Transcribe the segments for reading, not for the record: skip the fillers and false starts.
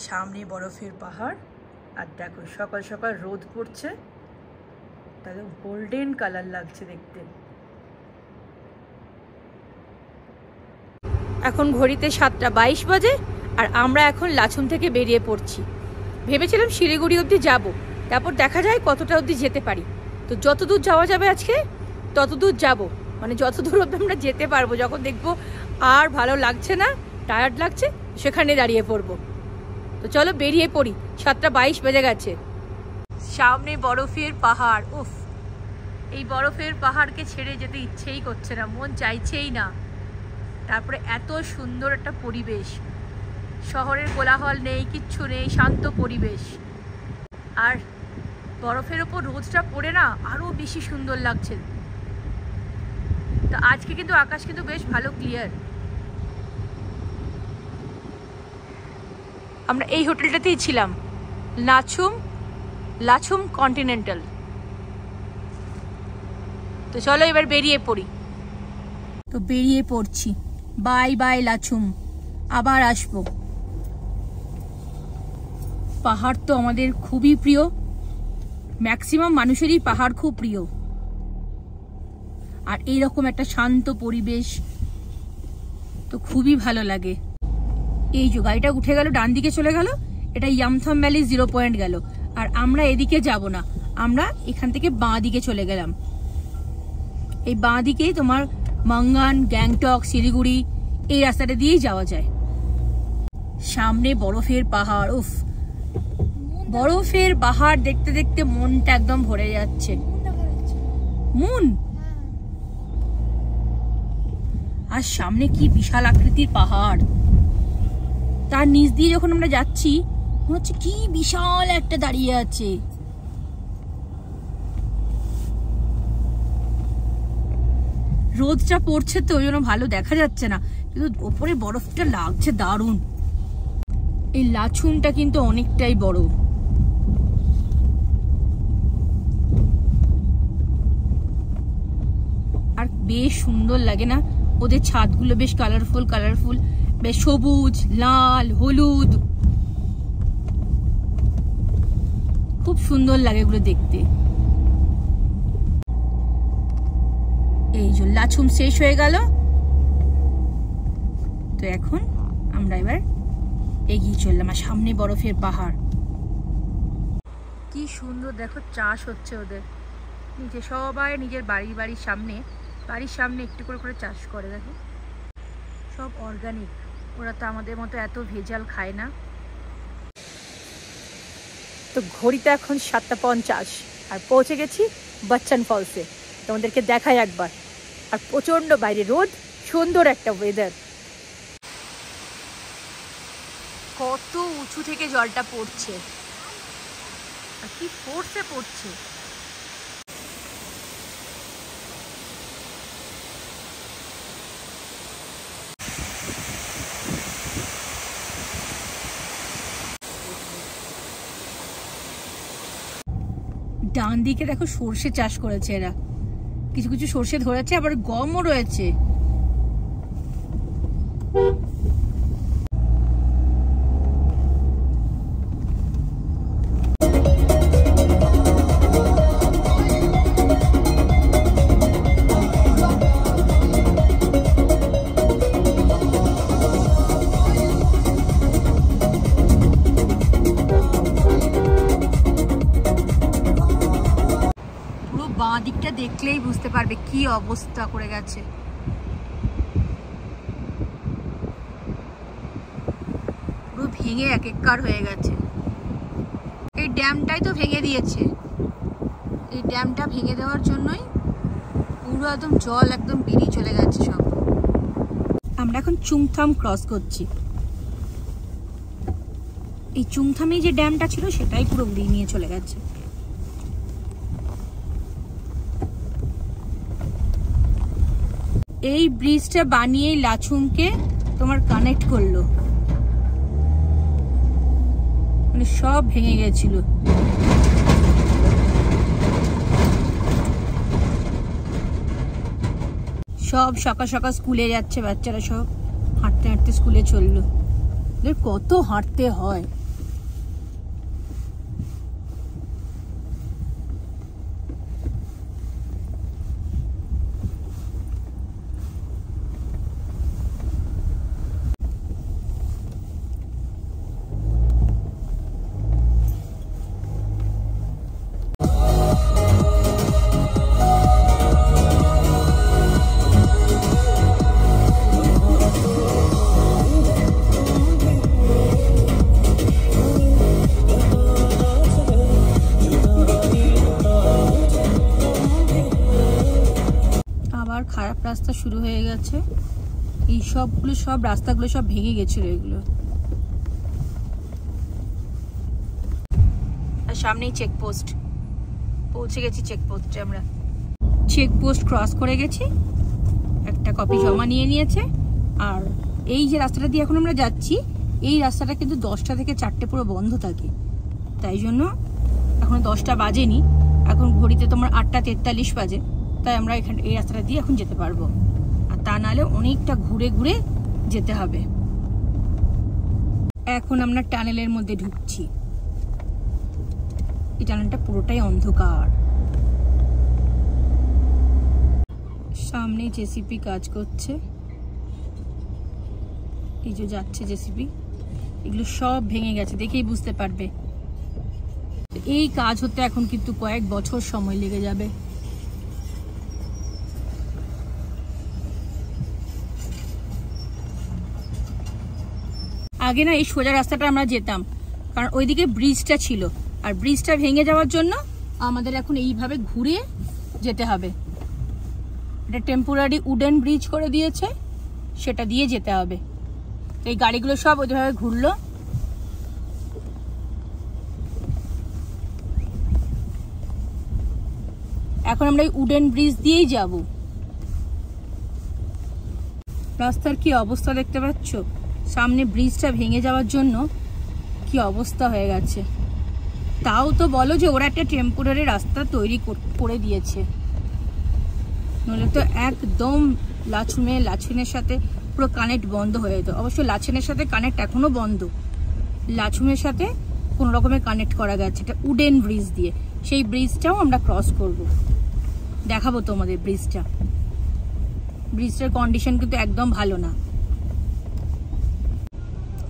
সামনে বরফের পাহাড় আর দেখো সকাল সকাল রোদ পড়ছে, তাহলে গোল্ডেন কালার লাগছে দেখতে। এখন ঘড়িতে 7:22 বাজে আর আমরা এখন লাচুং থেকে বেরিয়ে পড়ছি। ভেবেছিলাম শিলিগুড়ি অবধি যাব, তারপর দেখা যায় কতটা অবধি যেতে পারি। তো যতদূর যাওয়া যাবে আজকে ততদূর যাব, মানে যতদূর অবধি আমরা যেতে পারবো। যখন দেখবো আর ভালো লাগছে না, টায়ার্ড লাগছে, সেখানে দাঁড়িয়ে পড়বো। তো চলো বেরিয়ে পড়ি, 7:22 বেজে গেছে। সামনে বরফের পাহাড়, উফ, এই বরফের পাহাড়কে ছেড়ে যেতে ইচ্ছেই করছে না, মন চাইছেই না। তারপরে এত সুন্দর একটা পরিবেশ, শহরের কোলাহল নেই, কিচ্ছু নেই, শান্ত পরিবেশ। আর বরফের ওপর রোদটা পড়ে না আরও বেশি সুন্দর লাগছে। তো আজকে কিন্তু আকাশ কিন্তু বেশ ভালো ক্লিয়ার। আমরা এই হোটেলটাতেই ছিলাম, লাচুং কন্টিনেন্টাল। তো চলো এবার বেরিয়ে পড়ি। তো বেরিয়ে পড়ছি, বাই বাই লাচুং, আবার আসবো। পাহাড় তো আমাদের খুবই প্রিয়, ম্যাক্সিমাম মানুষেরই পাহাড় খুব প্রিয়। আর এইরকম একটা শান্ত পরিবেশ তো খুবই ভালো লাগে। এই যে গাড়িটা উঠে গেল, ডান দিকে চলে গেল, এটা ইয়ামথম ভ্যালি 0 পয়েন্ট গেল। আর আমরা এদিকে যাব না, আমরা এখান থেকে বাঁ দিকে চলে গেলাম। এই বাঁ দিকেই তোমার মাঙ্গান, গ্যাংটক, শিলিগুড়ি এই রাস্তাটা দিয়েই যাওয়া যায়। সামনে বরফের পাহাড়, উফ, বরফের পাহাড় দেখতে দেখতে মনটা একদম ভরে যাচ্ছে। মুন, আর সামনে কি বিশাল আকৃতির পাহাড়, তার নিচ দিয়ে যখন আমরা যাচ্ছি মনে হচ্ছে কি বিশাল একটা দাঁড়িয়ে আছে। রোদটা পড়ছে তো ওই জন্য ভালো দেখা যাচ্ছে না, কিন্তু ওপরে বরফটা লাগছে দারুণ। এই লাচুংটা কিন্তু অনেকটাই বড়। আর বেশ সুন্দর লাগে না, ওদের ছাদগুলো বেশ কালারফুল, বেশ সবুজ, লাল, হলুদ, খুব সুন্দর লাগে এগুলো দেখতে। এই যে লাচুং শেষ হয়ে গেল, তো এখন আমরা এবার এগিয়ে চললাম। আর সামনে বরফের পাহাড়, কি সুন্দর দেখো, চাষ হচ্ছে ওদের নিচে। সবাই নিজের বাড়ির সামনে একটু করে চাষ করে, দেখো সব অর্গানিক। ওরা তো আমাদের মতো এত ভেজাল খায় না। তো ঘড়িতে এখন 7:50 আর পৌঁছে গেছি বচ্চন ফলসে। তোমাদেরকে দেখাই একবার। আর প্রচন্ড বাইরে রোদ, সুন্দর একটা ওয়েদার। কত উঁচু থেকে জলটা পড়ছে, আর কি ফোর্সে পড়ছে। ডান দিকে দেখো সর্ষে চাষ করেছে এরা, কিছু কিছু সর্ষে ধরেছে, আবার গমও রয়েছে। বাঁ দিকটা দেখলেই বুঝতে পারবে কি অবস্থা করে গেছে। পুরো ভেঙে একাকার হয়ে গেছে। এই ড্যামটাই তো ভেঙে দিয়েছে, এই ড্যামটা ভেঙে দেওয়ার জন্যই পুরো একদম জল একদম বেরিয়ে চলে গেছে সব। আমরা এখন চুংথাম ক্রস করছি। এই চুংথামে যে ড্যামটা ছিল সেটাই পুরো উড়িয়ে নিয়ে চলে গেছে। এই ব্রিজটা বানিয়েই লাচুংকে তোমার কানেক্ট করলো, মানে সব ভেঙে গেছিল। সব সকাল সকাল স্কুলে যাচ্ছে বাচ্চারা, সব হাঁটতে হাঁটতে স্কুলে চললো। কত হাঁটতে হয়। রাস্তা শুরু হয়ে গেছে। এই সবগুলো সব রাস্তাগুলো সব ভেঙে গেছিল এগুলো। আর সামনেই চেকপোস্ট, পৌঁছে গেছি চেকপোস্টে। আমরা চেকপোস্ট ক্রস করে গেছি, একটা কপি জমা নিয়ে নিয়েছে। আর এই যে রাস্তাটা দিয়ে এখন আমরা যাচ্ছি, এই রাস্তাটা কিন্তু 10টা থেকে 4টে পুরো বন্ধ থাকে। তাই জন্য এখন 10টা বাজেনি, এখন ঘড়িতে তোমার 8টা 43 বাজে। তাই আমরা এখানে এই রাস্তাটা দিয়ে এখন যেতে পারবো, আর তা নাহলে অনেকটা ঘুরে ঘুরে যেতে হবে। এখন আমরা টানেলের মধ্যে ঢুকছি। এই টানেলটা পুরোটাই অন্ধকার। সামনে জেসিপি কাজ করছে, এই যে যাচ্ছে জেসিপি। এগুলো সব ভেঙে গেছে, দেখেই বুঝতে পারবে। এই কাজ হতে এখন কিন্তু কয়েক বছর সময় লেগে যাবে। আগে না এই সোজা রাস্তাটা আমরা যেতাম, কারণ ওইদিকে ব্রিজটা ছিল, আর ব্রিজটা ভেঙে যাওয়ার জন্য আমাদের এখন এইভাবে ঘুরে যেতে হবে। এটা টেম্পোরারি উডেন ব্রিজ করে দিয়েছে, সেটা দিয়ে যেতে হবে। এই গাড়িগুলো সব ওইভাবে ঘুরলো। এখন আমরা এই উডেন ব্রিজ দিয়েই যাব। রাস্তার কি অবস্থা দেখতে পাচ্ছ? সামনে ব্রিজটা ভেঙে যাওয়ার জন্য কি অবস্থা হয়ে গেছে। তাও তো বলো যে ওরা একটা টেম্পোরারি রাস্তা তৈরি করে দিয়েছে, নইলে তো একদম লাচুনের সাথে পুরো কানেক্ট বন্ধ হয়ে যেত। অবশ্য লাচুনের সাথে কানেক্ট এখনো বন্ধ, লাচুনের সাথে কোনো রকমের কানেক্ট করা গেছে এটা উডেন ব্রিজ দিয়ে। সেই ব্রিজটাও আমরা ক্রস করব, দেখাবো তোমাদের ব্রিজটা। ব্রিজটার কন্ডিশন কিন্তু একদম ভালো না।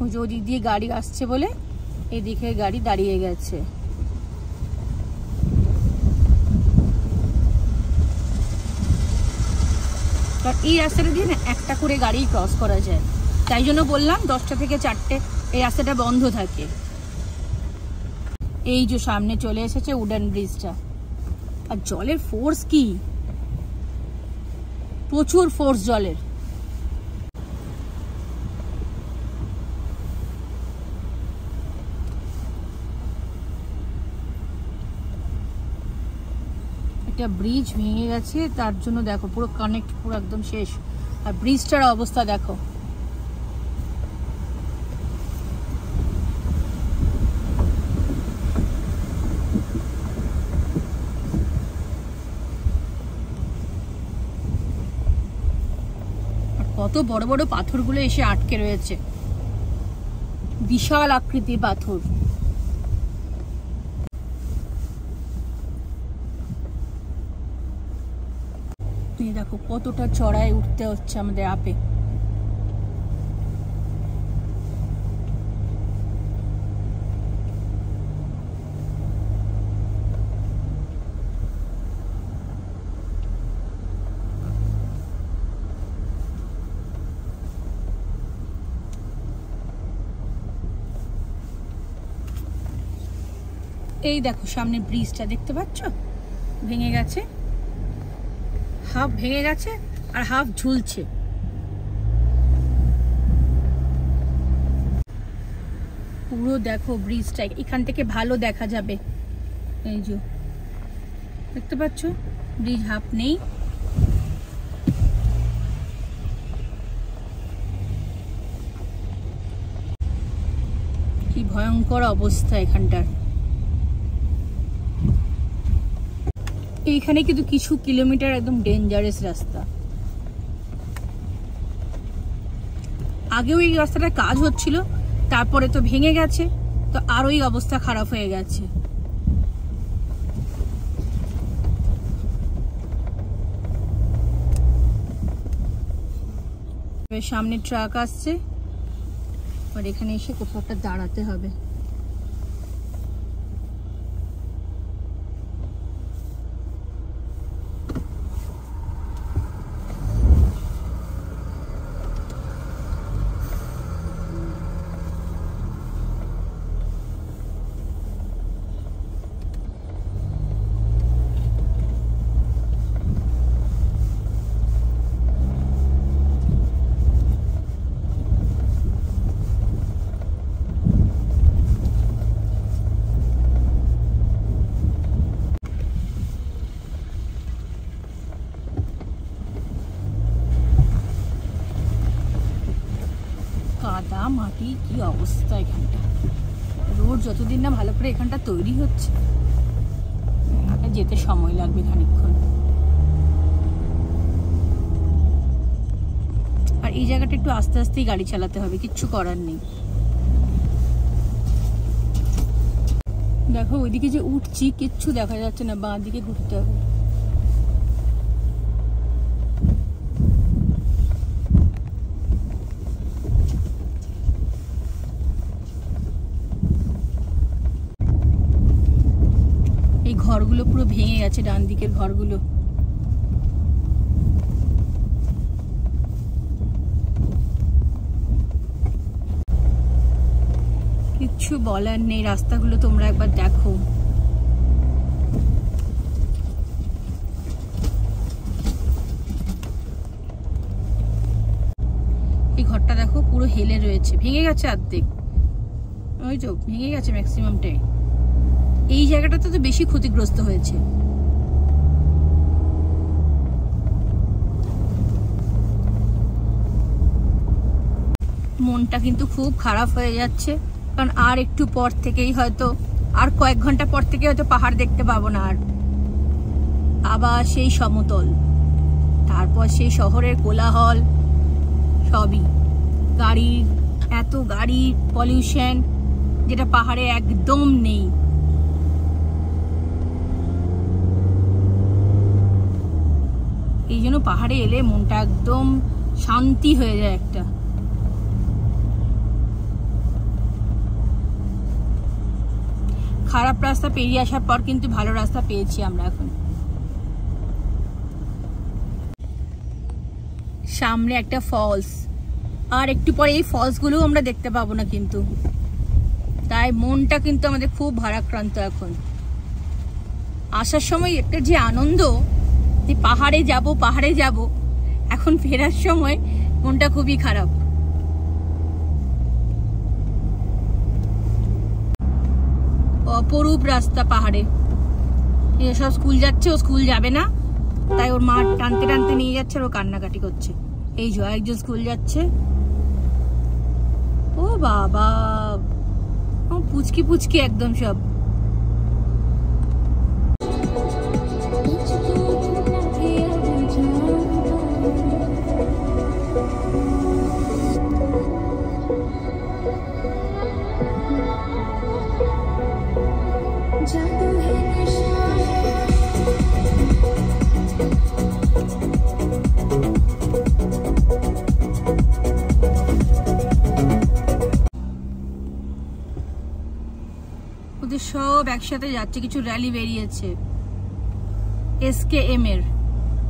ওই যে ওদিক দিয়ে গাড়ি আসছে বলে এদিকে গাড়ি দাঁড়িয়ে গেছে। এই রাস্তাটা দিয়ে না একটা করে গাড়ি ক্রস করা যায়, তাই জন্য বললাম 10টা থেকে 4টে এই রাস্তাটা বন্ধ থাকে। এই যে সামনে চলে এসেছে উডেন ব্রিজটা। আর জলের ফোর্স কি, প্রচুর ফোর্স জলের। একটা ব্রিজ ভেঙে গেছে, তার জন্য দেখো পুরো কানেক্ট পুরো একদম শেষ। আর ব্রিজটার অবস্থা দেখো। কত বড় বড় পাথরগুলো এসে আটকে রয়েছে, বিশাল আকৃতির পাথর। দেখো কতটা চড়াই উঠতে হচ্ছে আমাদের আপে। এই দেখো সামনে ব্রিজটা দেখতে পাচ্ছ, ভেঙে গেছে, হাফ ভেঙে গেছে আর হাফ ঝুলছে। পুরো দেখো ব্রিজটা এখান থেকে ভালো দেখা যাবে। এই যে দেখতে পাচ্ছ ব্রিজ হাফ নেই। কি ভয়ঙ্কর অবস্থা এখানটার। এইখানে কিন্তু কিছু কিলোমিটার একদম ডেঞ্জারাস রাস্তা। আগেও এই রাস্তাটা কাজ হচ্ছিল, তারপরে তো ভেঙে গেছে, তো আরো এই অবস্থা খারাপ হয়ে গেছে। সামনে ট্রাক আসছে, আর এখানে এসে কোথাও একটা দাঁড়াতে হবে। যা মাটি, কি অবস্থা এখানটা। রোড যতদিন না ভালো করে এখানটা তৈরি হচ্ছে, যেতে সময় লাগবে খানিকক্ষণ। আর এই জায়গাটা একটু আস্তে আস্তেই গাড়ি চালাতে হবে, কিচ্ছু করার নেই। দেখো ওইদিকে যে উঠছি কিচ্ছু দেখা যাচ্ছে না, বাঁ দিকে ঘুরতে হবে। এই ঘরগুলো পুরো ভেঙে গেছে, ডান দিকের ঘরগুলো। কিচ্ছু বলার নেই, রাস্তাগুলো তোমরা একবার দেখো। এই ঘরটা দেখো পুরো হেলে রয়েছে, ভেঙে গেছে অর্ধেক, ওই তো ভেঙে গেছে ম্যাক্সিমামটাই। এই জায়গাটাতে তো বেশি ক্ষতিগ্রস্ত হয়েছে। মনটা কিন্তু খুব খারাপ হয়ে যাচ্ছে, কারণ আর একটু পর থেকেই হয়তো, আর কয়েক ঘন্টা পর থেকে হয়তো পাহাড় দেখতে পাবো না। আর আবার সেই সমতল, তারপর সেই শহরের কোলাহল, সবই গাড়ির, এত গাড়ি, পলিউশন, যেটা পাহাড়ে একদম নেই। এই জন্য পাহাড়ে এলে মনটা একদম শান্তি হয়ে যায় একটা। খারাপ রাস্তা পেরিয়ে আসার পর কিন্তু ভালো রাস্তা পেয়েছি আমরা এখন। সামনে একটা ফলস, আর একটু পরে এই ফলস গুলো আমরা দেখতে পাবো না কিন্তু, তাই মনটা কিন্তু আমাদের খুব ভারাক্রান্ত এখন। আসার সময় একটা যে আনন্দ, যে পাহাড়ে যাব পাহাড়ে যাব, এখন ফেরার সময় মনটা খুবই খারাপ। অপরূপ রাস্তা পাহাড়ে। সব স্কুল যাচ্ছে, ও স্কুল যাবে না, তাই ওর মা টানতে টানতে নিয়ে যাচ্ছে, আর ও কান্নাকাটি করছে। এই যে একজন স্কুল যাচ্ছে, ও বাবা, ও পুচকি পুচকি একদম সব। ওদের সব একসাথে যাচ্ছে, কিছু র্যালি বেরিয়েছে SKM এর।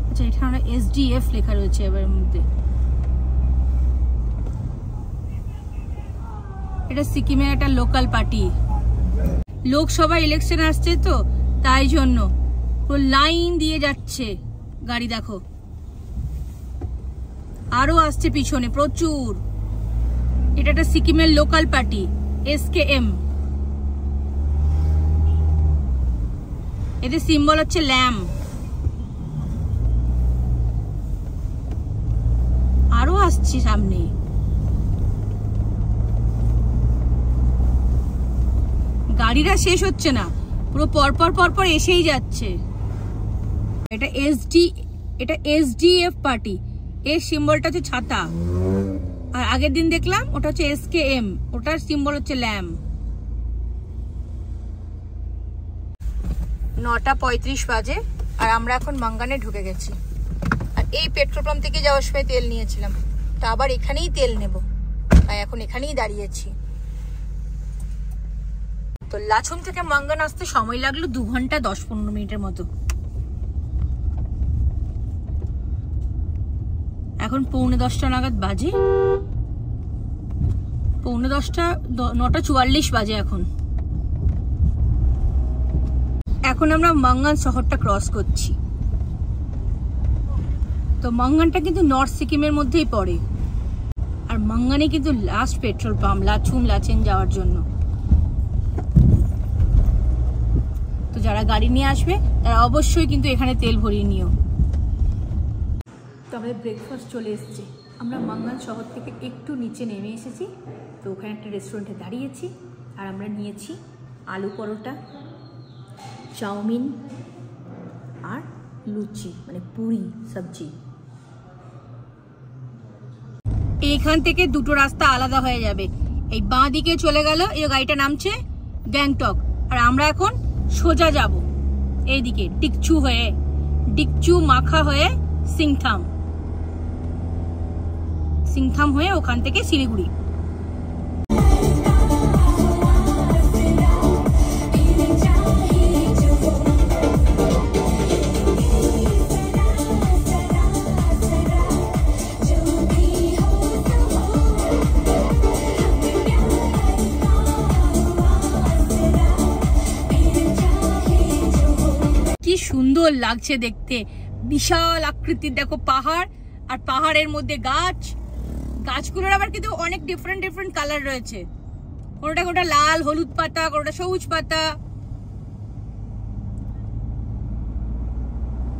আচ্ছা, এখানে SDF লেখা রয়েছে এবার মধ্যে। এটা সিকিমের একটা লোকাল পার্টি। লোকসভা ইলেকশন আসছে তো, তাই জন্য পুরো লাইন দিয়ে যাচ্ছে গাড়ি। দেখো আরো আসছে পিছনে প্রচুর। এটা একটা সিকিমের লোকাল পার্টি SKM। এদের সিম্বল হচ্ছে ল্যাম। আরো আসছে সামনে। গাড়িটা শেষ হচ্ছে না, পুরো পরপর পরপর এসেই যাচ্ছে। এটা SDF পার্টি, এর সিম্বলটা হচ্ছে ছাতা। আর আগের দিন দেখলাম ওটা হচ্ছে SKM, ওটার সিম্বল হচ্ছে ল্যাম। 9:35 বাজে, আর আমরা এখন মাঙ্গানে ঢুকে গেছি। আর এই পেট্রোল পাম্প থেকে যাওয়ার সময় তেল নিয়েছিলাম, তো আবার এখানেই তেল নেব, তাই এখন এখানেই দাঁড়িয়েছি। তো লাচুং থেকে মাঙ্গান আসতে সময় লাগলো 2 ঘন্টা 10-15 মিনিটের মতো। এখন 9:45 নাগাদ বাজে, 9:44 বাজে এখন। এখন আমরা মাঙ্গান শহরটা ক্রস করছি। তো মাঙ্গানটা কিন্তু নর্থ সিকিমের মধ্যেই পড়ে, আর মাঙ্গানে কিন্তু লাস্ট পেট্রোল পাম্প লাচেন যাওয়ার জন্য। তো যারা গাড়ি নিয়ে আসবে তারা অবশ্যই কিন্তু এখানে তেল ভরিয়ে নিও। তো আমাদের ব্রেকফাস্ট চলে এসছে, আমরা মাঙ্গান শহর থেকে একটু নিচে নেমে এসেছি, তো ওখানে একটা রেস্টুরেন্টে দাঁড়িয়েছি আর আমরা নিয়েছি আলু পরোটা, চাউমিন আর লুচি মানে পুরি সবজি। এইখান থেকে দুটো রাস্তা আলাদা হয়ে যাবে, এই বাঁ দিকে চলে গেল, এই গাড়িটা নামছে গ্যাংটক, আর আমরা এখন সোজা যাব এইদিকে ডিকচু হয়ে, ডিকচু মাখা হয়ে সিংথাম, সিংথাম হয়ে ওখান থেকে শিলিগুড়ি। কি সুন্দর লাগছে দেখতে, বিশাল আকৃতির দেখো পাহাড়, আর পাহাড়ের মধ্যে গাছ, গাছগুলোর আবার কিন্তু অনেক ডিফারেন্ট ডিফারেন্ট কালার রয়েছে, কোনটা কোনটা লাল হলুদ পাতা, কোনটা সবুজ পাতা।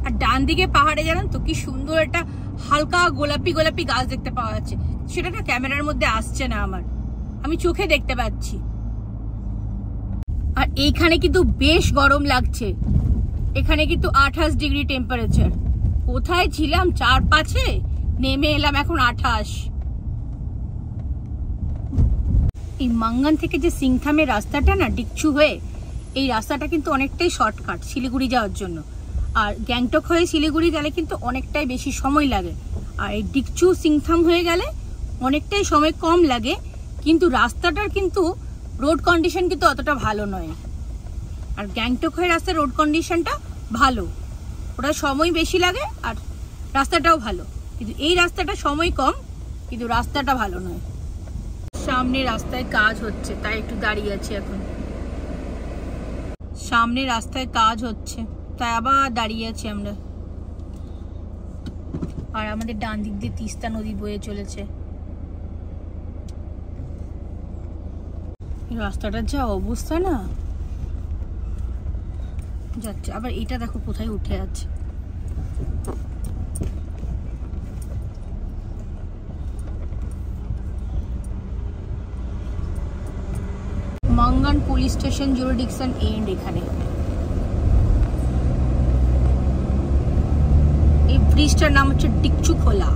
আর ডান দিকে পাহাড়ে জানেন তো কি সুন্দর একটা হালকা গোলাপি গোলাপি গাছ দেখতে পাওয়া যাচ্ছে, সেটা না ক্যামেরার মধ্যে আসছে না, আমি চোখে দেখতে পাচ্ছি। আর এইখানে কিন্তু বেশ গরম লাগছে, এখানে কিন্তু 28 ডিগ্রি টেম্পারেচার। কোথায় ছিলাম 4-5-এ, নেমে এলাম এখন 28। এই মাঙ্গান থেকে যে সিংথামের রাস্তাটা না ডিকচু হয়ে, এই রাস্তাটা কিন্তু অনেকটাই শর্টকাট শিলিগুড়ি যাওয়ার জন্য, আর গ্যাংটক হয়ে শিলিগুড়ি গেলে কিন্তু অনেকটাই বেশি সময় লাগে, আর এই ডিকচু সিংথাম হয়ে গেলে অনেকটাই সময় কম লাগে, কিন্তু রাস্তাটার কিন্তু রোড কন্ডিশন কিন্তু অতটা ভালো নয়। আর গ্যাংটক হয়ে রাস্তার রোড কন্ডিশনটা ভালো, ওটা সময় বেশি লাগে আর রাস্তাটাও ভালো, কিন্তু এই রাস্তাটা সময় কম কিন্তু রাস্তাটা ভালো নয়। সামনে রাস্তায় কাজ হচ্ছে তাই একটু দাঁড়িয়ে আছি এখন, সামনে রাস্তায় কাজ হচ্ছে তাই আবার দাঁড়িয়ে আছি আমরা। আর আমাদের ডান দিক দিয়ে তিস্তা নদী বয়ে চলেছে, রাস্তাটার যা অবস্থা না যাচ্ছে। আবার এটা দেখো কোথায় উঠে আছে, Mangan police station jurisdiction end. এখানে এই ব্রিজটার নাম হচ্ছে ডিকচু খোলা।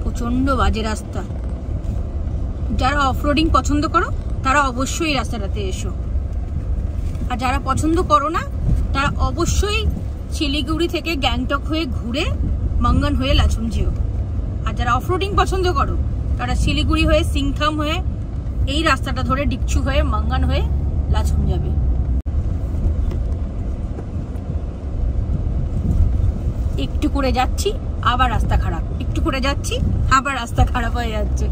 প্রচন্ড বাজে রাস্তা, যারা অফরোডিং পছন্দ করো তারা অবশ্যই রাস্তাটাতে এসো, আর যারা পছন্দ করো না তারা অবশ্যই শিলিগুড়ি থেকে গ্যাংটক হয়ে ঘুরে মাঙ্গান হয়ে লাচুং যেও। আর যারা অফরোডিং পছন্দ করো তারা শিলিগুড়ি হয়ে সিংথাম হয়ে এই রাস্তাটা ধরে ডিকচু হয়ে মাঙ্গান হয়ে লাচুং যাবে। একটু করে যাচ্ছি আবার রাস্তা খারাপ, একটু করে যাচ্ছি আবার রাস্তা খারাপ হয়ে যাচ্ছে।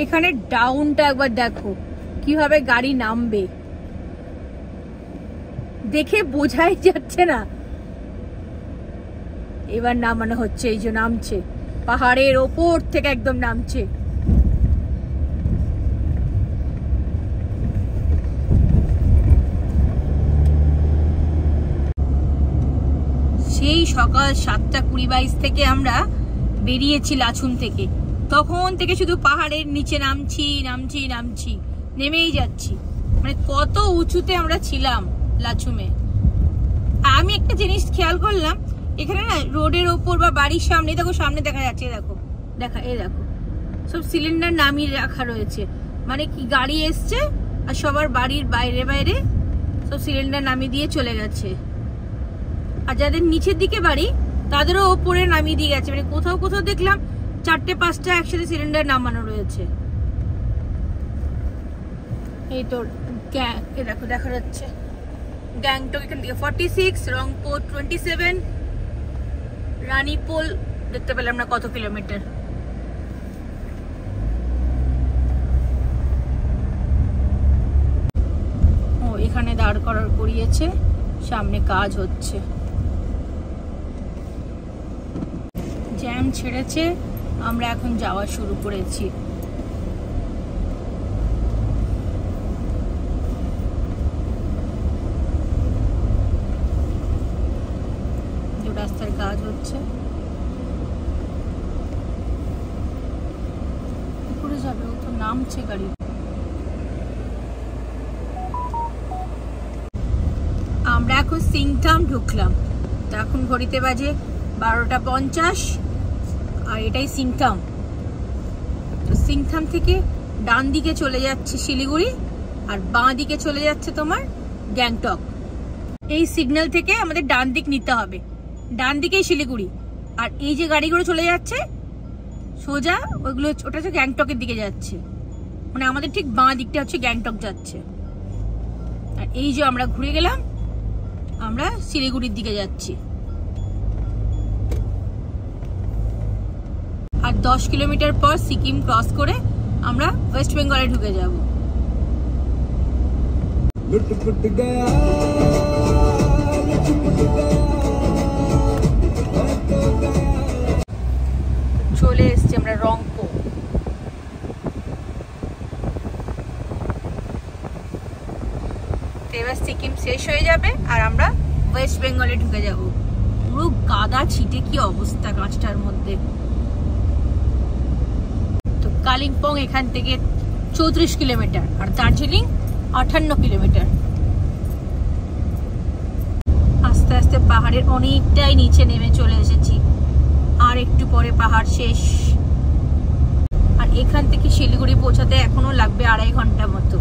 এখানে ডাউনটা একবার দেখো কিভাবে গাড়ি নামবে, দেখে বোঝাই যাচ্ছে না। এবার নামানো হচ্ছে, এই যে নামছে পাহাড়ের ওপর থেকে একদম নামছে। সেই সকাল 7:20 থেকে আমরা বেরিয়েছি লাচুং থেকে, তখন থেকে শুধু পাহাড়ের নিচে নামছি নামছি নামছি, নেমেই যাচ্ছি, মানে কত উঁচুতে আমরা ছিলাম লাচুমে। আমি একটা জিনিস খেয়াল করলাম, এখানে না রোডের ওপর বা বাড়ির সামনে, দেখো সামনে দেখা যাচ্ছে, দেখো দেখো সব সিলিন্ডার নামিয়ে রাখা রয়েছে, মানে কি গাড়ি এসছে আর সবার বাড়ির বাইরে বাইরে সব সিলিন্ডার নামিয়ে দিয়ে চলে গেছে। আর যাদের নিচের দিকে বাড়ি তাদেরও ওপরে নামিয়ে দিয়ে গেছে, মানে কোথাও কোথাও দেখলাম 4-5টা একসাথে সিলিন্ডার নামানো রয়েছে। এই তো দেখো দেখা যাচ্ছে গ্যাংটক এখান থেকে 46, রংপুর 27, রানীপোল দেখতে পেলাম না কত কিলোমিটার। ও এখানে দাঁড় করিয়েছে, সামনে কাজ হচ্ছে, জ্যাম ছেড়েছে, আমরা এখন যাওয়া শুরু করেছি। রাস্তার কাজ হচ্ছে, উপরে যাবে, ও তো নামছে গাড়ি। আমরা এখন সিংথাম ঢুকলাম, তো এখন ঘড়িতে বাজে 12:50, আর এটাই সিংথাম। তো সিংথাম থেকে ডান দিকে চলে যাচ্ছে শিলিগুড়ি, আর বাঁ দিকে চলে যাচ্ছে তোমার গ্যাংটক। এই সিগন্যাল থেকে আমাদের ডান দিক নিতে হবে, ডান দিকেই শিলিগুড়ি, আর এই যে গাড়িগুলো চলে যাচ্ছে সোজা ওইগুলো ওটা হচ্ছে গ্যাংটকের দিকে যাচ্ছে, মানে আমাদের ঠিক বাঁ দিকটা হচ্ছে গ্যাংটক যাচ্ছে। আর এই যে আমরা ঘুরে গেলাম, আমরা শিলিগুড়ির দিকে যাচ্ছি। আর 10 কিলোমিটার পর সিকিম ক্রস করে আমরা ওয়েস্ট বেঙ্গলে ঢুকে যাব। চলে এসছি আমরা রংপুর। এবার সিকিম শেষ হয়ে যাবে আর আমরা ওয়েস্ট বেঙ্গলে ঢুকে যাব। পুরো কাদা ছিটে কি অবস্থা কাঁচটার মধ্যে। তো কালিম্পং এখান থেকে 34 কিলোমিটার আর দার্জিলিং 58 কিলোমিটার। আস্তে আস্তে পাহাড়ের অনেকটাই নিচে নেমে চলে এসেছি, আর একটু পরে পাহাড় শেষ। আর এখান থেকে শিলিগুড়ি পৌঁছাতে এখনো লাগবে 2.5 ঘন্টা মতো।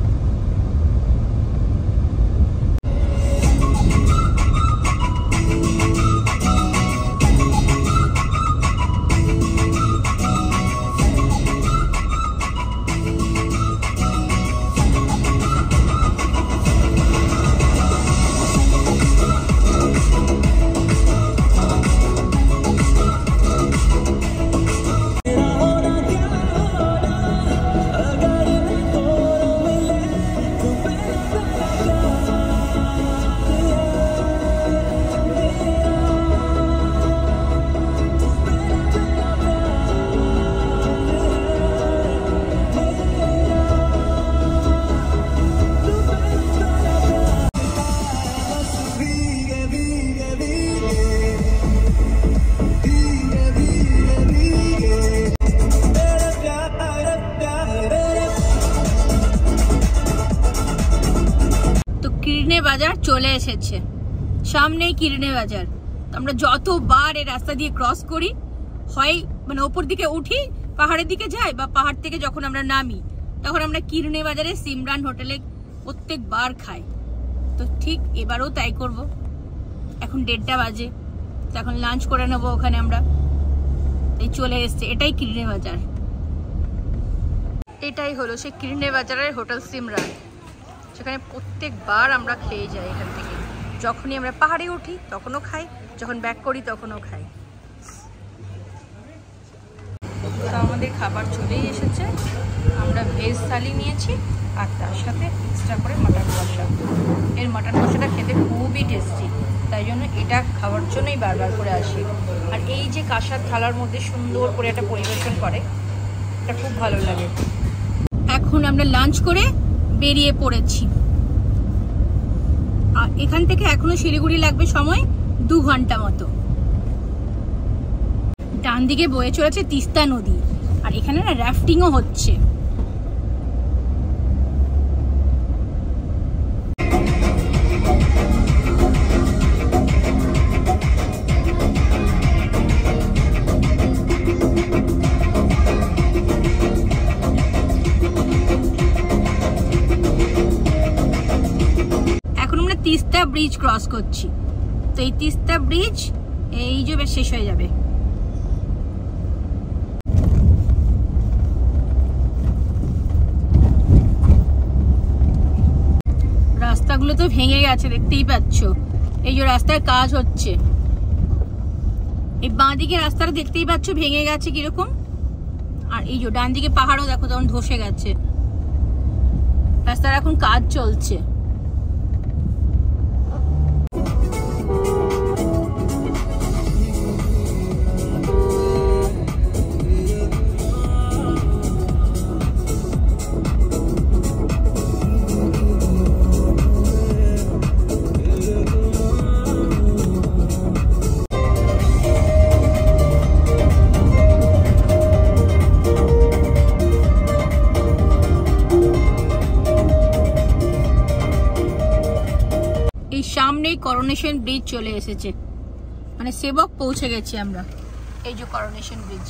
বাজার চলে এসেছে, সামনেই কিরনে বাজার। আমরা যতবার এই রাস্তা দিয়ে ক্রস করি, হয় মানে ওপর দিকে উঠি পাহাড়ের দিকে যাই, বা পাহাড় থেকে যখন আমরা নামি তখন আমরা কিরনে বাজারে সিমরান হোটেলে প্রত্যেকবার খাই। তো ঠিক এবারও তাই করব। এখন 1:30 বাজে, তো এখন লাঞ্চ করে নেবো ওখানে আমরা। এই চলে এসছে, এটাই কিরনে বাজার। এটাই হলো সে কিরনে বাজারের হোটেল সিমরান, সেখানে প্রত্যেকবার আমরা খেয়ে যাই এখান থেকে। যখনই আমরা পাহাড়ে উঠি তখনও খাই, যখন ব্যাক করি তখনও খাই। তো আমাদের খাবার চলেই এসেছে। আমরা ভেজ থালি নিয়েছি আর তার সাথে এক্সট্রা করে মাটন কষা। এর মাটন কষাটা খেতে খুবই টেস্টি, তাই জন্য এটা খাওয়ার জন্যই বারবার করে আসি। আর এই যে কাঁসার থালার মধ্যে সুন্দর করে একটা পরিবেশন করে, এটা খুব ভালো লাগে। এখন আমরা লাঞ্চ করে বেরিয়ে পড়েছি। আর এখান থেকে এখনো শিলিগুড়ি লাগবে সময় 2 ঘন্টা মতো। ডান দিকে বয়ে চলেছে তিস্তা নদী, আর এখানে না রাফটিংও হচ্ছে। তিস্তা ব্রিজ ক্রস করছি। তো এই তিস্তা ব্রিজ এই যে বেশ শেষ হয়ে যাবে। রাস্তাগুলো তো ভেঙে গেছে, দেখতেই পাচ্ছ। এই যে রাস্তার কাজ হচ্ছে, এই বাঁ দিকে রাস্তাটা দেখতেই পাচ্ছ ভেঙে গেছে কিরকম। আর এই যে ডান দিকে পাহাড়ও দেখো তখন ধসে গেছে। রাস্তার এখন কাজ চলছে। সামনেই করোনেশন ব্রিজ চলে এসেছে, মানে সেবক পৌঁছে গেছি আমরা। এই যে করোনেশন ব্রিজ,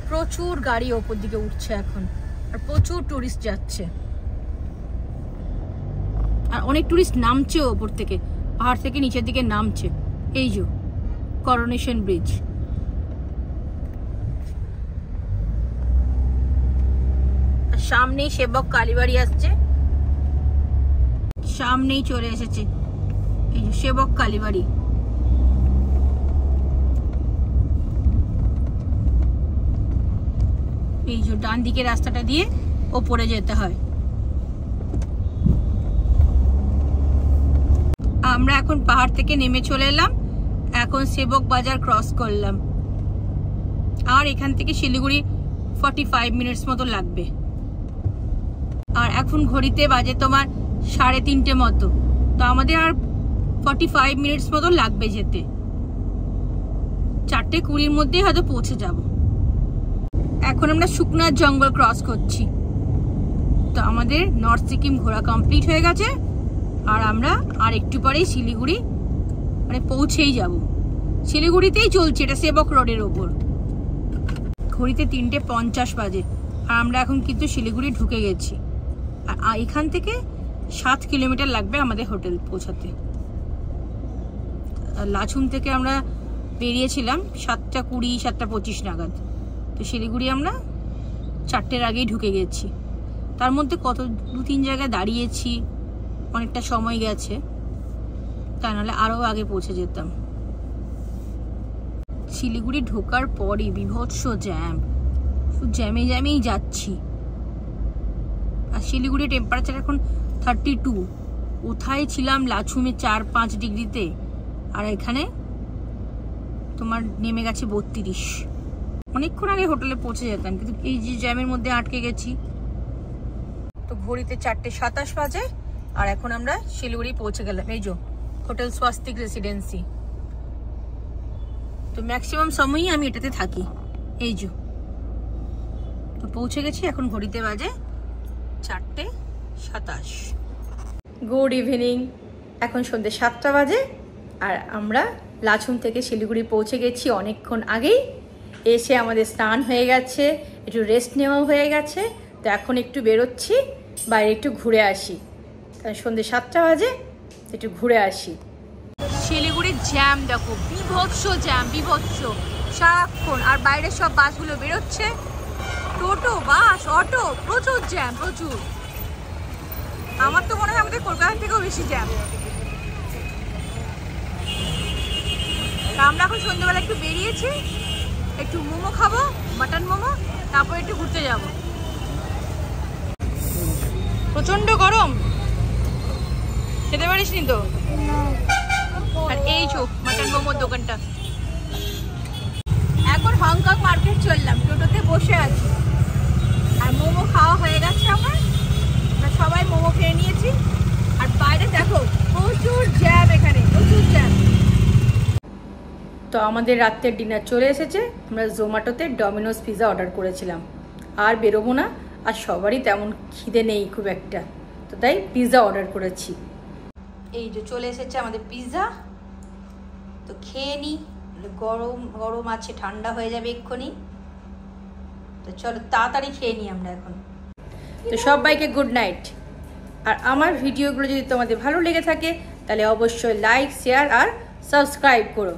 প্রচুর গাড়ি ওপর দিকে উঠছে এখন, আর প্রচুর টুরিস্ট যাচ্ছে, আর অনেক টুরিস্ট নামছে ওপর থেকে, পাহাড় থেকে নিচের দিকে নামছে। এই যে করোনেশন ব্রিজ। সামনেই সেবক কালীবাড়ি আসছে, সামনেই চলে এসেছে এই যে সেবক কালীবাড়ি। এই যে ডান দিকে রাস্তাটা দিয়ে ওপরে যেতে হয়। আমরা এখন পাহাড় থেকে নেমে চলে এলাম, এখন সেবক বাজার ক্রস করলাম, আর এখান থেকে শিলিগুড়ি 45 মিনিটস মতো লাগবে। আর এখন ঘড়িতে বাজে তোমার 3:30 মতো, তো আমাদের আর 45 মিনিটস মতো লাগবে যেতে। 4:20 মধ্যেই হয়তো পৌঁছে যাব। এখন আমরা শুকনার জঙ্গল ক্রস করছি। তো আমাদের নর্থ সিকিম ঘোরা কমপ্লিট হয়ে গেছে, আর আমরা আর একটু পরেই শিলিগুড়ি মানে পৌঁছেই যাব। শিলিগুড়িতেই চলছে, এটা সেবক রোডের ওপর। ঘড়িতে 3:50 বাজে, আর আমরা এখন কিন্তু শিলিগুড়ি ঢুকে গেছি। আর এখান থেকে 7 কিলোমিটার লাগবে আমাদের হোটেল পৌঁছাতে। লাচুং থেকে আমরা বেরিয়েছিলাম 7:20 7:25 নাগাদ, তো শিলিগুড়ি আমরা 4টের আগেই ঢুকে গেছি। তার মধ্যে কত 2-3 জায়গায় দাঁড়িয়েছি, অনেকটা সময় গেছে, তা নাহলে আরও আগে পৌঁছে যেতাম। শিলিগুড়ি ঢোকার পরই বিভৎস জ্যাম, জ্যামে জ্যামেই যাচ্ছি। আর শিলিগুড়ি টেম্পারেচার এখন 32, কোথায় ছিলাম লাচুমে 4-5 ডিগ্রিতে, আর এখানে তোমার নেমে গেছে 32। অনেকক্ষণ আগে হোটেলে পৌঁছে যেতাম, কিন্তু এই যে জ্যামের মধ্যে আটকে গেছি। তো ঘড়িতে 4:27 বাজে, আর এখন আমরা শিলিগুড়ি পৌঁছে গেলাম। এই যে হোটেল স্বাস্তিক রেসিডেন্সি। তো ম্যাক্সিমাম সময়ই আমি এটাতে থাকি। এই যে তো পৌঁছে গেছি, এখন ঘড়িতে বাজে 4:27। গুড ইভিনিং, এখন সন্ধ্যে 7টা বাজে, আর আমরা লাচুং থেকে শিলিগুড়ি পৌঁছে গেছি অনেকক্ষণ আগেই। এসে আমাদের স্নান হয়ে গেছে, একটু রেস্ট নেওয়া হয়ে গেছে, তো এখন একটু বেরোচ্ছি, বাইরে একটু ঘুরে আসি, কারণ সন্ধ্যে 7টা বাজে, একটু ঘুরে আসি। শিলিগুড়ির জ্যাম দেখো, বিভৎস জ্যাম, বিভৎস সারাক্ষণ। আর বাইরে সব বাসগুলো বেরোচ্ছে, টোটো, বাস, অটো, প্রচুর জ্যাম, প্রচুর। আমার তো মনে হয় আমাদের কলকাতা থেকেও বেশি জ্যাম। আমরা এখন সন্ধ্যেবেলা একটু বেরিয়েছি, একটু মোমো খাবো, মাটন মোমো, তারপর একটু ঘুরতে যাব। প্রচন্ড গরম, খেতে পারিস নি তো? আর এই চো মাটন মোমোর দোকানটা। এখন হংকং মার্কেট চললাম, টোটোতে বসে আছি, আর মোমো খাওয়া হয়ে গেছে আমার। আমরা সবাই মোমো খেয়ে নিয়েছি, আর বাইরে দেখো প্রচুর জ্যাম, এখানে প্রচুর জ্যাম। তো আমাদের রাতের ডিনার চলে এসেছে। আমরা জোম্যাটোতে ডমিনোস পিৎজা অর্ডার করেছিলাম, আর বেরোবো না, আর সবারই তেমন খিদে নেই খুব একটা, তো তাই পিৎজা অর্ডার করেছি। এই যে চলে এসেছে আমাদের পিৎজা, তো খেয়ে নিই, গরম গরম আছে, ঠান্ডা হয়ে যাবে এক্ষুনি। তো চলো তাড়াতাড়ি খেয়ে নিই আমরা এখন। তো সবাইকে গুড নাইট, আর আমার ভিডিওগুলো যদি তোমাদের ভালো লেগে থাকে তাহলে অবশ্যই লাইক, শেয়ার আর সাবস্ক্রাইব করো।